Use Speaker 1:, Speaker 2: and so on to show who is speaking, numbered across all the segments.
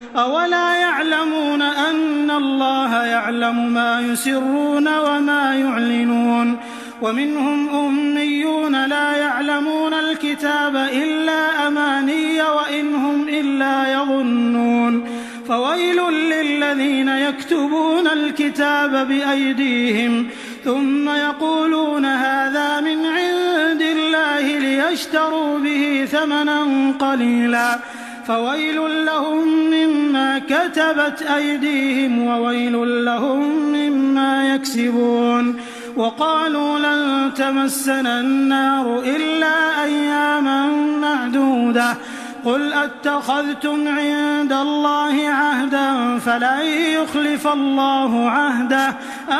Speaker 1: أولا يعلمون أن الله يعلم ما يسرون وما يعلنون ومنهم أميون لا يعلمون الكتاب إلا أماني وإن هم إلا يظنون فويل للذين يكتبون الكتاب بأيديهم ثم يقولون هذا من عند الله ليشتروا به ثمنا قليلا فويل لهم مما كتبت أيديهم وويل لهم مما يكسبون وقالوا لن تمسنا النار إلا أياما معدودة قل أتخذتم عند الله عهدا فلن يخلف الله عهده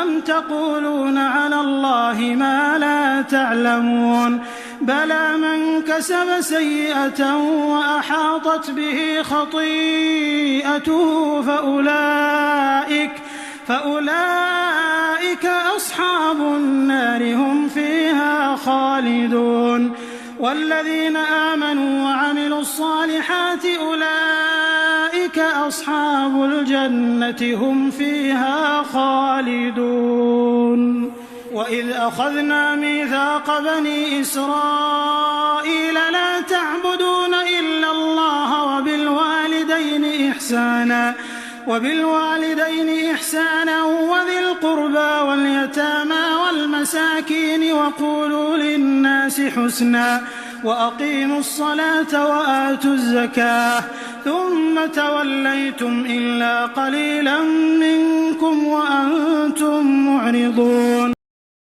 Speaker 1: أم تقولون على الله ما لا تعلمون بلى من كسب سيئة وأحاطت به خطيئته فأولئك أصحاب النار هم فيها خالدون والذين آمنوا وعملوا الصالحات أولئك أصحاب الجنة هم فيها خالدون وإذ أخذنا ميثاق بني إسرائيل لا تعبدون إلا الله وبالوالدين إحسانا وذي القربى واليتامى والمساكين وقولوا للناس حسنا وأقيموا الصلاة وآتوا الزكاة ثم توليتم إلا قليلا منكم وأنتم معرضون.